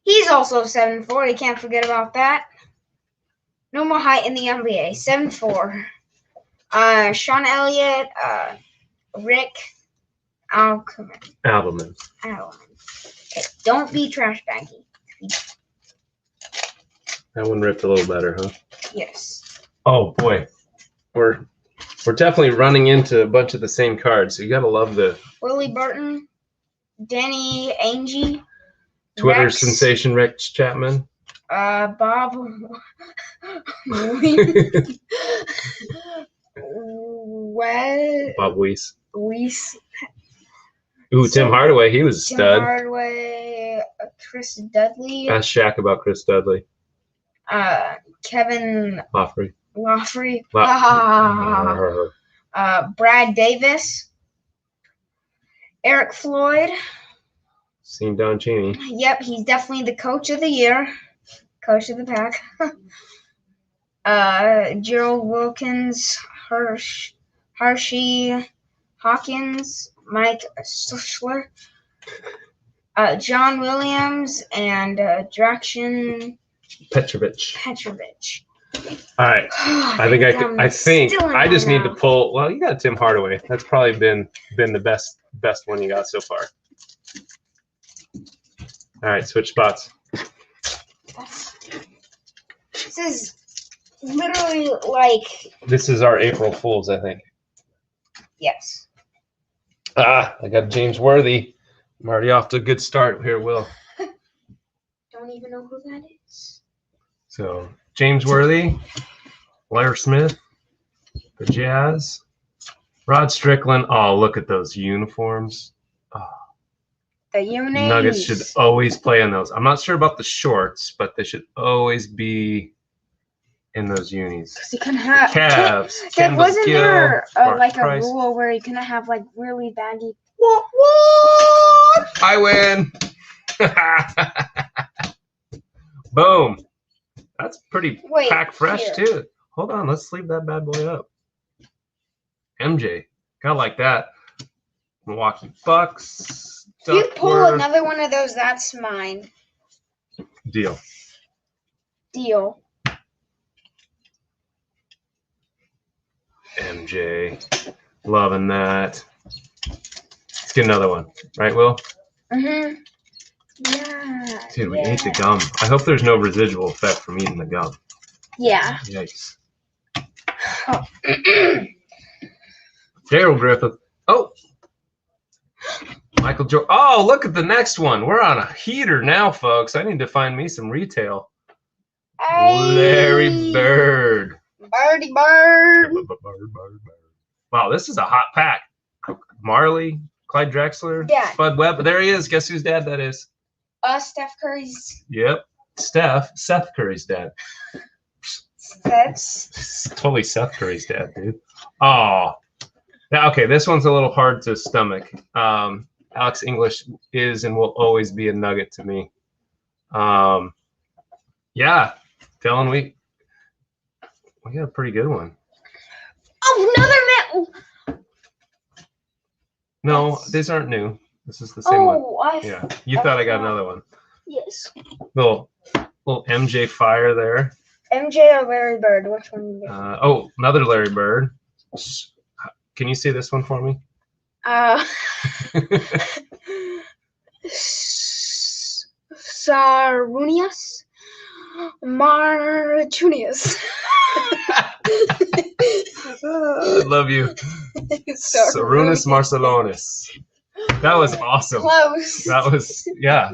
He's also 7'4". You can't forget about that. No more height in the NBA. 7'4". Sean Elliott. Rick
Alderman.
Okay, don't be trash baggy.
That one ripped a little better, huh?
Yes.
Oh boy, we're definitely running into a bunch of the same cards. So you gotta love the
Willie Burton, Danny Ainge,
Twitter
Rex,
sensation Rex Chapman.
Bob
Bob Weiss.
Weiss.
Ooh, Tim Hardaway, he was a
Tim
stud.
Hardaway, Chris Dudley.
Ask Shaq about Chris Dudley.
Kevin
Loffrey.
Brad Davis. Eric Floyd.
Seen Don Cheney.
Yep, he's definitely the coach of the year. Coach of the pack. Gerald Wilkins, Hershey Hawkins, Mike Sushler, John Williams, and Drakshan
Petrovich.
All
right. I think I just need to pull. Well, you got Tim Hardaway. That's probably been the best one you got so far. All right, switch spots.
This is literally like.
This is our April Fools, I think.
Yes.
I got James Worthy. I'm already off to a good start here, Will.
Don't even know who that is.
So James Worthy, Blair Smith, the Jazz, Rod Strickland. Oh, look at those uniforms. Oh,
the unis.
Nuggets should always play in those. I'm not sure about the shorts, but they should always be in those unis.
Because you can have
Cavs.
Wasn't there like
Price.
a rule where you couldn't have like really baggy?
What? I win. Boom. That's pretty pack fresh too. Hold on, let's sleeve that bad boy up. MJ, kind of like that. Milwaukee Bucks.
If you pull another one of those, that's mine.
Deal. MJ, loving that. Let's get another one, right, Will?
Mhm. Yeah.
Dude, we ate the gum. I hope there's no residual effect from eating the gum.
Yeah.
Yikes.
Oh.
Daryl Griffith. Oh. Michael Jordan. Oh, look at the next one. We're on a heater now, folks. I need to find me some retail. Larry Bird.
Birdie Bird.
Wow, this is a hot pack. Marley, Clyde Drexler,
Dad.
Spud Webb. There he is. Guess whose dad that is?
Steph Curry's.
Yep. Seth Curry's dad.
That's
Totally Seth Curry's dad, dude. Oh. Now, okay, this one's a little hard to stomach. Alex English is and will always be a nugget to me. Yeah, Dylan, we got a pretty good one.
Oh, another man.
No, these aren't new. This is the same one.
Oh,
Yeah, you thought I got another one.
Yes.
Little MJ fire there.
MJ or Larry Bird? Which one?
Oh, another Larry Bird. Can you see this one for me?
Sarunius Martunius.
I love you. Sarunas Marcelonis. That was awesome.
Close.
That was, yeah.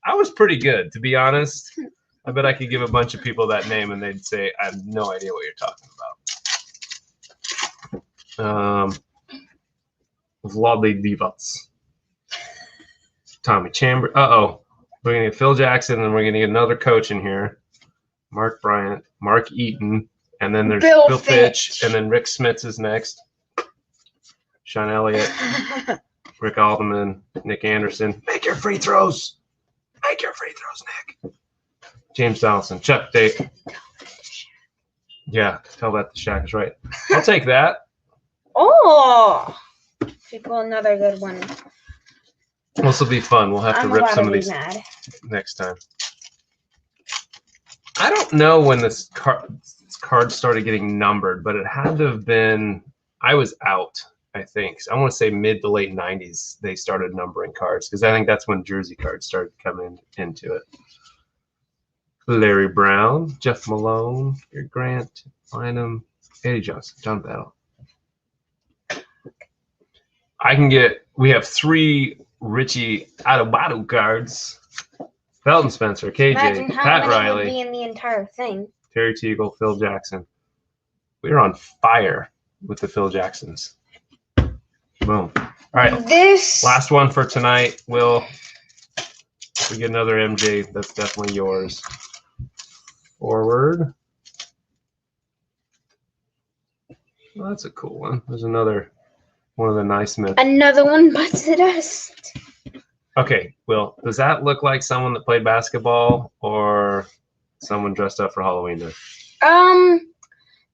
I was pretty good, to be honest. I bet I could give a bunch of people that name and they'd say, I have no idea what you're talking about. Vladley Divac. Tommy Chambers. Uh-oh. We're going to get Phil Jackson and we're going to get another coach in here. Mark Bryant, Mark Eaton, and then there's Bill Fitch, and then Rick Smits is next. Sean Elliott, Rick Alderman, Nick Anderson. Make your free throws. Make your free throws, Nick. James Donaldson, Chuck Day. Yeah, tell that the Shaq is right. I'll take that.
Oh, we pull another good one.
This will be fun. We'll have to rip some of these next time. I don't know when this card started getting numbered, but it had to have been. I was out. I think I want to say mid to late 90s they started numbering cards because I think that's when jersey cards started coming into it. Larry Brown, Jeff Malone, Gary Grant, Bynum, Eddie Johnson, John Battle. We have 3 Richie Adobado cards. Felton Spencer, KJ,
Imagine how
Pat
many
Riley,
would be in the entire thing.
Terry Teagle, Phil Jackson. We're on fire with the Phil Jacksons. Boom. All right.
This
last one for tonight. Will we get another MJ? That's definitely yours. Forward. Well, that's a cool one. There's another one of the nice myths.
Another one bites the dust.
Okay, Will, does that look like someone that played basketball or someone dressed up for Halloween? Day?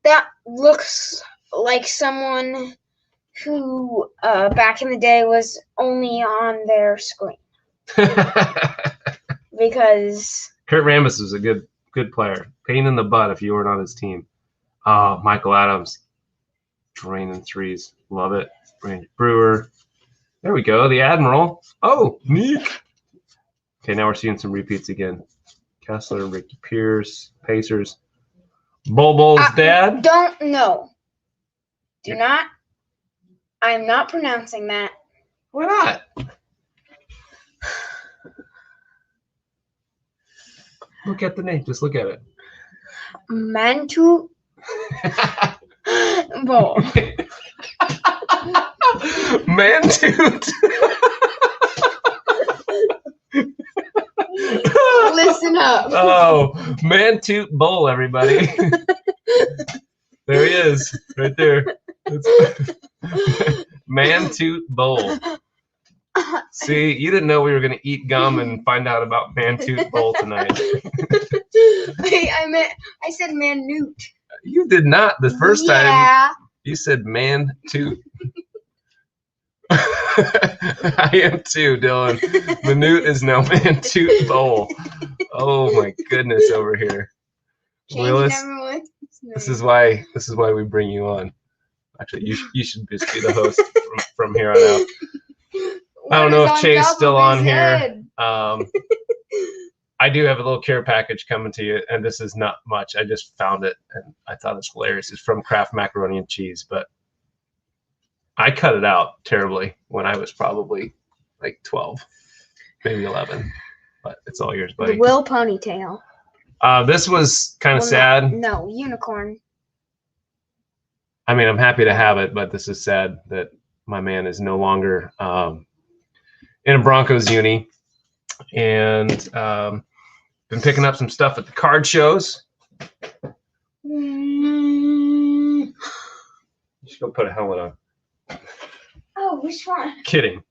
That looks like someone who back in the day was only on their screen because
Kurt Rambis was a good player. Pain in the butt if you weren't on his team. Michael Adams, draining threes. Love it. Randy Brewer. There we go. The Admiral. Oh, neat. Okay, now we're seeing some repeats again. Kessler, Ricky Pierce, Pacers. Bul's dad?
Don't know. Do not. I'm not pronouncing that.
Why not? Look at the name. Just look at it.
Mantu Bol.
Mantoot.
Listen up.
Oh, Mantoot Bowl, everybody. There he is, right there. Mantoot Bowl. See, you didn't know we were going to eat gum and find out about Mantoot Bowl tonight.
I said Manute.
You did not the first time. You said Mantoot. I am too, Dylan. Manute is now Mantoot Bowl. Oh my goodness, over here. Willis, this is why we bring you on. Actually, you should just be the host from here on out. I don't know if Chay's still on here. I do have a little care package coming to you, and this is not much. I just found it, and I thought it's hilarious. It's from Kraft Macaroni and Cheese, but I cut it out terribly when I was probably like 12, maybe 11. But it's all yours, buddy.
The Will ponytail.
This was kind of sad.
No, unicorn.
I mean, I'm happy to have it, but this is sad that my man is no longer in a Broncos uni. And been picking up some stuff at the card shows. You should go put a helmet on.
Oh, which one?
Kidding.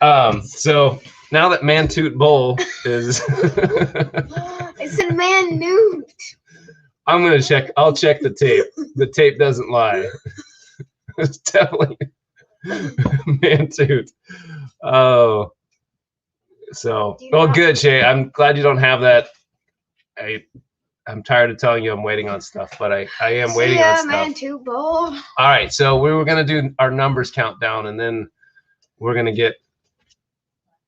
So now that Mantoot Bowl is
I said Manute.
I'm gonna check. I'll check the tape. The tape doesn't lie. It's definitely Mantoot. Oh, so good, Shay. I'm glad you don't have that. I'm tired of telling you I'm waiting on stuff, but I am waiting on stuff.
Mantoot Bowl.
All right, so we were gonna do our numbers countdown, and then we're gonna get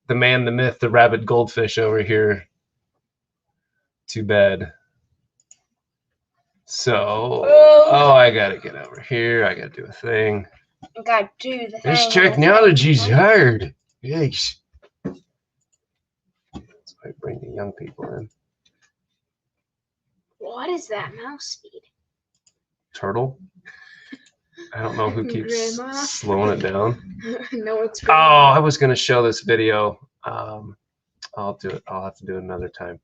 the man, the myth, the rabid goldfish over here to bed. So, I gotta get over here. I gotta do a thing.
I gotta do the thing.
This technology's hard. Yikes. That's why I bring the young people in.
What is that mouse speed?
Turtle? I don't know who keeps
Grandma.
slowing it down.
No, it's
Oh, I was gonna show this video. I'll do it. I'll have to do it another time.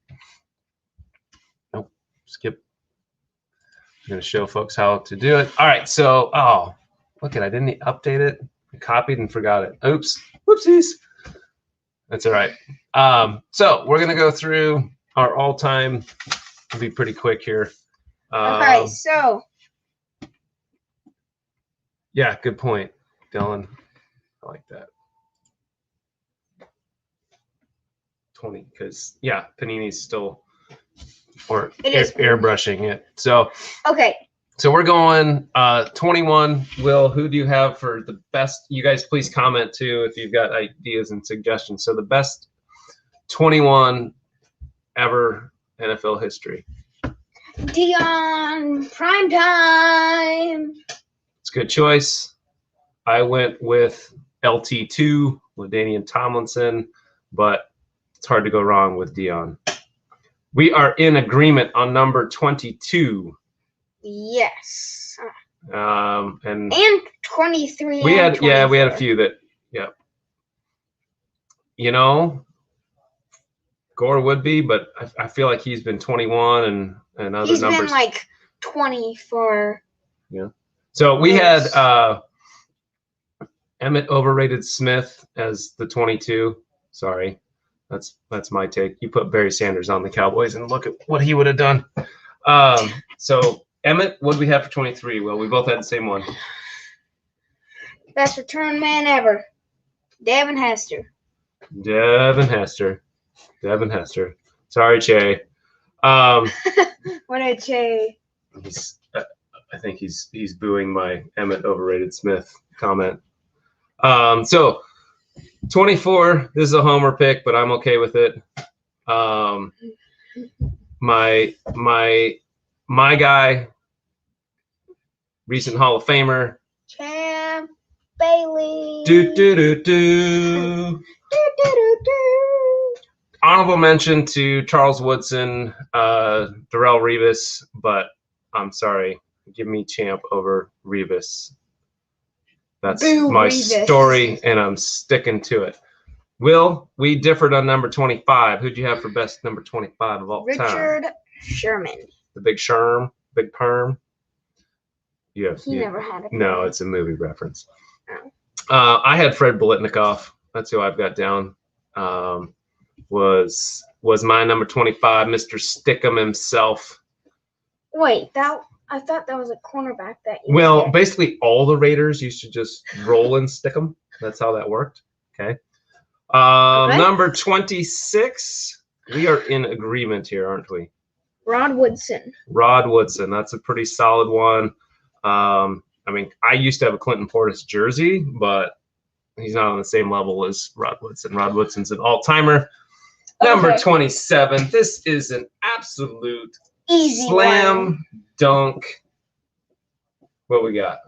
Nope. Skip. I'm going to show folks how to do it. All right. So, look at, I didn't update it. I copied and forgot it. Oops. Whoopsies. That's all right. So we're going to go through our all-time. It'll be pretty quick here.
Okay. So.
Yeah. Good point, Dylan. I like that. 20, because, yeah, Panini's still airbrushing it. So
okay.
So we're going 21. Will, who do you have for the best? You guys please comment too if you've got ideas and suggestions. So the best 21 ever NFL history.
Dion Primetime.
It's a good choice. I went with LT2, LaDainian Tomlinson, but it's hard to go wrong with Dion. We are in agreement on number 22.
Yes.
And
23.
We had
24.
we had a few that, yeah. You know, Gore would be, but I feel like he's been 21 and other
he's
numbers.
He's been like 24.
Yeah. So we had Emmett Overrated Smith as the 22. Sorry. That's my take. You put Barry Sanders on the Cowboys and look at what he would have done. So Emmett, what do we have for 23? Well, we both had the same one.
Best return man ever. Devin Hester.
Devin Hester. Sorry, Che.
What a Che.
I think he's booing my Emmett overrated Smith comment. So 24. This is a homer pick, but I'm okay with it. My guy, recent Hall of Famer.
Champ Bailey.
Honorable mention to Charles Woodson, Darrelle Revis, but I'm sorry. Give me Champ over Revis. That's
Boo,
my
Revis.
story, and I'm sticking to it. Will, we differed on number 25. Who'd you have for best number 25 of all time?
Richard Sherman.
The Big Sherm, Big Perm. Yeah.
He never had a
No, it's a movie reference.
Oh.
I had Fred Biletnikoff. That's who I've got down. Was my number 25, Mr. Stickum himself.
Wait, I thought that was a cornerback that you
Well,
did.
basically all the Raiders used to just roll and stick them. That's how that worked. Okay.
Okay.
Number 26. We are in agreement here, aren't we?
Rod Woodson.
Rod Woodson. That's a pretty solid one. I mean, I used to have a Clinton Portis jersey, but he's not on the same level as Rod Woodson. Rod Woodson's an all-timer. Number
Okay.
27. This is an absolute
Easy
slam
one.
dunk. What we got?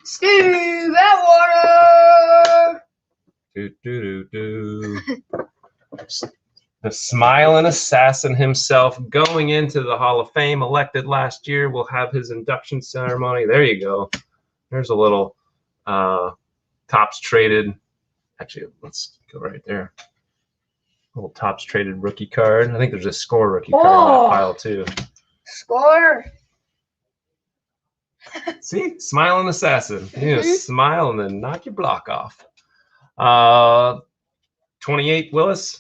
Steve Atwater.
The smiling assassin himself going into the Hall of Fame, elected last year, will have his induction ceremony. There you go. There's a little Topps traded. Actually, let's go right there. Little Topps traded rookie card. I think there's a score rookie card in
Oh.
that pile too.
Score.
See, smiling assassin. You know,
Mhm.
smile and then knock your block off. 28, Willis.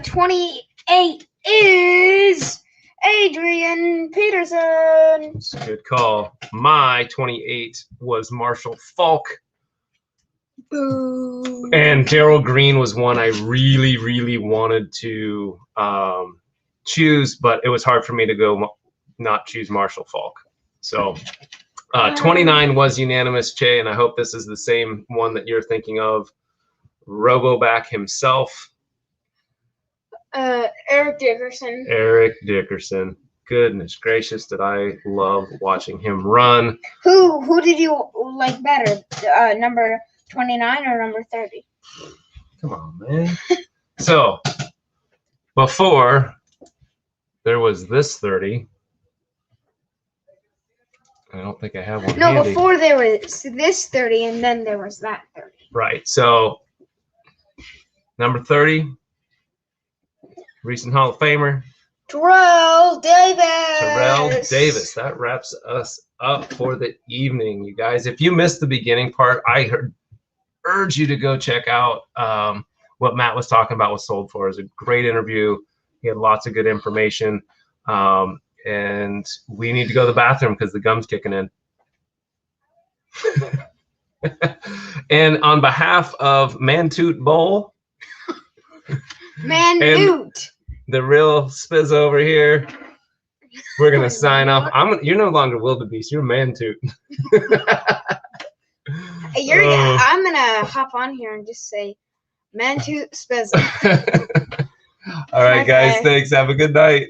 28 is Adrian Peterson.
It's a good call. My 28 was Marshall Falk.
Boo.
And Darryl Green was one I really, really wanted to choose, but it was hard for me to go not choose Marshall Falk. So 29 was unanimous, Che, and I hope this is the same one that you're thinking of. Roboback himself,
Eric Dickerson.
Eric Dickerson. Goodness gracious, did I love watching him run.
Who did you like better? Number 29 or number 30?
Come on, man. So, before there was this 30, I don't think I have one
No,
handy.
before there was this 30 and then there was that 30.
Right. So, number 30, recent Hall of Famer,
Terrell Davis.
Terrell Davis. That wraps us up for the evening, you guys. If you missed the beginning part, I urge you to go check out what Matt was talking about with Sold For. It was a great interview. He had lots of good information. And we need to go to the bathroom because the gum's kicking in. And on behalf of Mantoot Bowl,
Man
And-
Newt.
the real Spiz over here, we're gonna sign off. You're no longer Wildebeest. You're Mantoot.
I'm gonna hop on here and just say Man Newt Spezza.
All right, guys.
Okay.
Thanks. Have a good night.